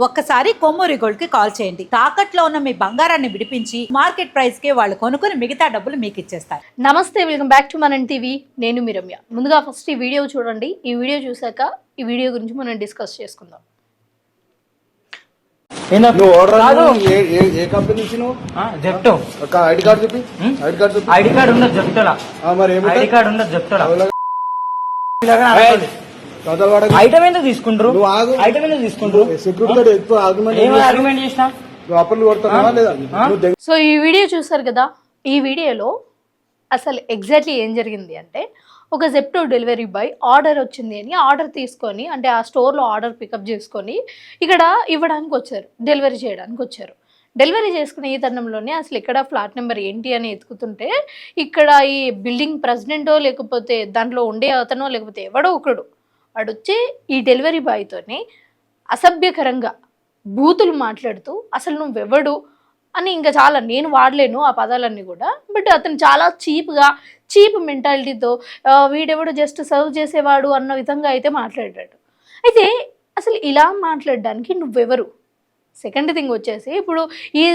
ఒక్కసారి కొమ్మూరి గోల్డ్ కి కాల్ చేయండి. తాకట్లో ఉన్న మీ బంగారాన్ని విడిపించి మార్కెట్ ప్రైస్ కి వాళ్ళు కొనుక్కుని మిగతా డబ్బులు మీకు ఇచ్చేస్తారు. నమస్తే, వెల్కమ్ బ్యాక్ టు మనం టీవీ. నేను మీ రమ్య. ముందుగా ఫస్ట్ ఈ వీడియో చూడండి. ఈ వీడియో చూసాక ఈ వీడియో గురించి మనం డిస్కస్ చేసుకుందాం. జెప్టో ఐడి కార్డు చెప్పి ఐడి కార్డు ఉండదు జెప్టోలా. మరి ఐడి కార్డు ఉండదు జెప్టోలా. ఐటమ్ ఎందుకు తీసుకుంటారు? ఐటమ్ ఎందుకు తీసుకుంటారు? సెక్యూరిటీ ఎక్కువ ఆర్గ్యుమెంట్ చేసినా అప్పర్లు కొడతావా లేదా? సో ఈ వీడియో చూసారు కదా. ఈ వీడియోలో అసలు ఎగ్జాక్ట్లీ ఏం జరిగింది అంటే, ఒక జెప్టో డెలివరీ బాయ్ ఆర్డర్ వచ్చింది అని ఆర్డర్ తీసుకొని, అంటే ఆ స్టోర్లో ఆర్డర్ పికప్ చేసుకొని ఇక్కడ ఇవ్వడానికి వచ్చారు, డెలివరీ చేయడానికి వచ్చారు. డెలివరీ చేసుకునే ఈ తరుణంలోనే అసలు ఇక్కడ ఫ్లాట్ నెంబర్ ఏంటి అని ఎత్తుకుతుంటే, ఇక్కడ ఈ బిల్డింగ్ ప్రెసిడెంటో లేకపోతే దాంట్లో ఉండే అతనో లేకపోతే ఎవడో ఒకడు వాడు వచ్చి ఈ డెలివరీ బాయ్తోని అసభ్యకరంగా బూతులు మాట్లాడుతూ, అసలు నువ్వెవడు అని, ఇంకా చాలా నేను వాడలేను ఆ పదాలన్నీ కూడా, బట్ అతను చాలా చీప్ మెంటాలిటీతో వీడెవడు జస్ట్ సర్వ్ చేసేవాడు అన్న విధంగా అయితే మాట్లాడాడు. అయితే అసలు ఇలా మాట్లాడడానికి నువ్వెవరు? సెకండ్ థింగ్ వచ్చేసి, ఇప్పుడు ఈ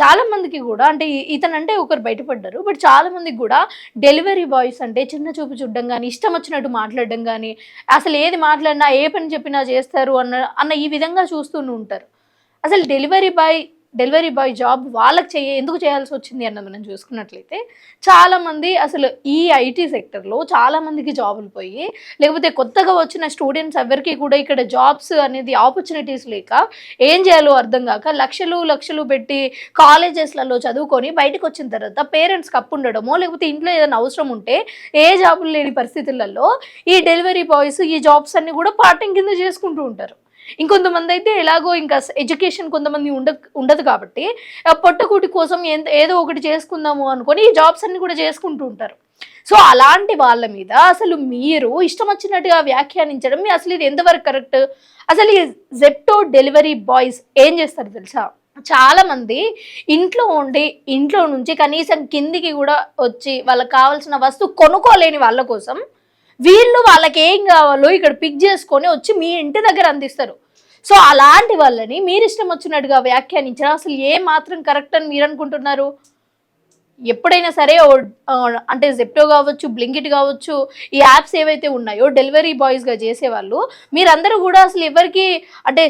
చాలామందికి కూడా, అంటే ఇతనంటే ఒకరు బయటపడ్డారు, బట్ చాలామందికి కూడా డెలివరీ బాయ్స్ అంటే చిన్న చూపు చూడడం కానీ, ఇష్టం వచ్చినట్టు మాట్లాడడం కానీ, అసలు ఏది మాట్లాడినా ఏ పని చెప్పినా చేస్తారు అన్న ఈ విధంగా చూస్తూనే ఉంటారు. అసలు డెలివరీ బాయ్ జాబ్ వాళ్ళకి ఎందుకు చేయాల్సి వచ్చింది అన్నది మనం చూసుకున్నట్లయితే, చాలామంది అసలు ఈ ఐటీ సెక్టర్లో చాలామందికి జాబులు పోయి, లేకపోతే కొత్తగా వచ్చిన స్టూడెంట్స్ ఎవరికి కూడా ఇక్కడ జాబ్స్ అనేది ఆపర్చునిటీస్ లేక ఏం చేయాలో అర్థం కాక లక్షలు పెట్టి కాలేజెస్లలో చదువుకొని బయటకు వచ్చిన తర్వాత పేరెంట్స్కి అప్పు ఉండడమో, లేకపోతే ఇంట్లో ఏదైనా అవసరం ఉంటే ఏ జాబులు లేని పరిస్థితులలో ఈ డెలివరీ బాయ్స్ ఈ జాబ్స్ అన్ని కూడా పార్ట్ టైం కింద చేసుకుంటూ ఉంటారు. ఇంకొంతమంది అయితే ఎలాగో ఇంకా ఎడ్యుకేషన్ కొంతమంది ఉండదు కాబట్టి పొట్టకూటి కోసం ఏదో ఒకటి చేసుకుందాము అనుకొని ఈ జాబ్స్ అన్ని కూడా చేసుకుంటూ ఉంటారు. సో అలాంటి వాళ్ళ మీద అసలు మీరు ఇష్టం వచ్చినట్టుగా వ్యాఖ్యానించడం అసలు ఇది ఎంతవరకు కరెక్ట్? అసలు ఈ జెప్టో డెలివరీ బాయ్స్ ఏం చేస్తారు తెలుసా? చాలా మంది ఇంట్లో ఉండి ఇంట్లో నుంచి కనీసం కిందికి కూడా వచ్చి వాళ్ళకి కావాల్సిన వస్తువు కొనుక్కోలేని వాళ్ళ కోసం వీళ్ళు వాళ్ళకి ఏం కావాలో ఇక్కడ పిక్ చేసుకొని వచ్చి మీ ఇంటి దగ్గర అందిస్తారు. సో అలాంటి వాళ్ళని మీరు ఇష్టం వచ్చినట్టుగా వ్యాఖ్యానించడం అసలు ఏ మాత్రం కరెక్ట్ అని మీరు అనుకుంటున్నారు? ఎప్పుడైనా సరే అంటే జెప్టో కావచ్చు, బ్లింకిట్ కావచ్చు, ఈ యాప్స్ ఏవైతే ఉన్నాయో డెలివరీ బాయ్స్గా చేసేవాళ్ళు మీరందరూ కూడా అసలు ఎవరికి అంటే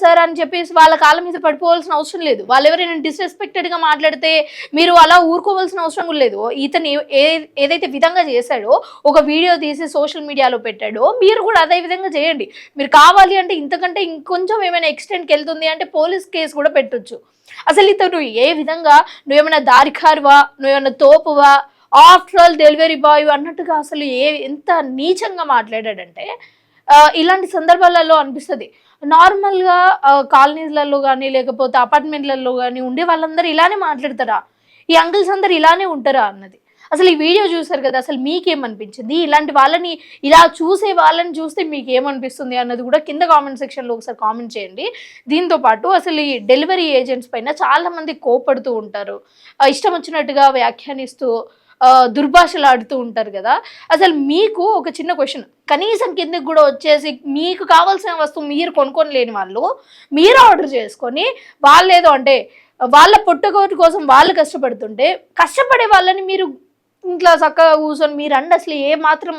సార్ అని చెప్పేసి వాళ్ళ కాళ్ళ మీద పడిపోవాల్సిన అవసరం లేదు. వాళ్ళు ఎవరైనా డిస్రెస్పెక్టెడ్గా మాట్లాడితే మీరు అలా ఊరుకోవాల్సిన అవసరం కూడా లేదు. ఇతను ఏదైతే విధంగా చేశాడో, ఒక వీడియో తీసి సోషల్ మీడియాలో పెట్టాడో, మీరు కూడా అదే విధంగా చేయండి. మీరు కావాలి అంటే ఇంతకంటే ఇంకొంచెం ఏమైనా ఎక్స్టెంట్కి వెళ్తుంది అంటే పోలీస్ కేసు కూడా పెట్టొచ్చు. అసలు ఇతను ఏ విధంగా నువ్వేమైనా దారికారువా, నువ్వేమైనా తోపువా, ఆఫ్టర్ ఆల్ డెలివరీ బాయ్ అన్నట్టుగా అసలు ఎంత నీచంగా మాట్లాడాడంటే, ఇలాంటి సందర్భాలలో అనిపిస్తుంది. నార్మల్గా కాలనీస్లలో కానీ లేకపోతే అపార్ట్మెంట్లలో కానీ ఉండే వాళ్ళందరూ ఇలానే మాట్లాడతారా? ఈ అంకుల్స్ అందరు ఇలానే ఉంటారా అన్నది. అసలు ఈ వీడియో చూసారు కదా, అసలు మీకేమనిపించింది? ఇలాంటి వాళ్ళని, ఇలా చూసే వాళ్ళని చూస్తే మీకు ఏమనిపిస్తుంది అన్నది కూడా కింద కామెంట్ సెక్షన్లో ఒకసారి కామెంట్ చేయండి. దీంతో పాటు అసలు ఈ డెలివరీ ఏజెంట్స్ పైన చాలామంది కోపడుతూ ఉంటారు, ఇష్టం వచ్చినట్టుగా వ్యాఖ్యానిస్తూ దుర్భాషలు ఆడుతూ ఉంటారు కదా. అసలు మీకు ఒక చిన్న క్వశ్చన్, కనీసం కిందకి కూడా వచ్చేసి మీకు కావాల్సిన వస్తువు మీరు కొనుక్కొని లేని వాళ్ళు మీరు ఆర్డర్ చేసుకొని, వాళ్ళేదో అంటే వాళ్ళ పొట్టకోటి కోసం వాళ్ళు కష్టపడుతుంటే, కష్టపడే వాళ్ళని మీరు ఇంట్లో చక్కగా కూర్చొని మీరు అండి అసలు ఏ మాత్రం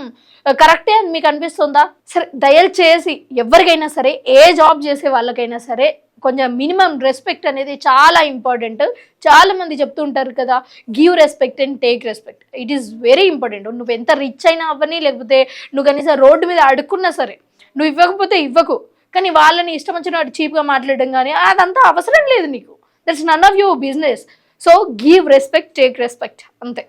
కరెక్టే అని మీకు అనిపిస్తుందా? సరే, దయచేసి ఎవరికైనా సరే, ఏ జాబ్ చేసే వాళ్ళకైనా సరే కొంచెం మినిమం రెస్పెక్ట్ అనేది చాలా ఇంపార్టెంట్. చాలా మంది చెప్తూ ఉంటారు కదా, give respect and take respect. It is very important. నువ్వు ఎంత రిచ్ అయినా అవ్వని, లేకపోతే నువ్వు కనీసం రోడ్డు మీద అడుక్కున్నా సరే, నువ్వు ఇవ్వకపోతే ఇవ్వకు, కానీ వాళ్ళని ఇష్టం వచ్చిన చీప్గా మాట్లాడడం కానీ అదంతా అవసరం లేదు నీకు. That's none of your business. So give respect, take respect, అంతే.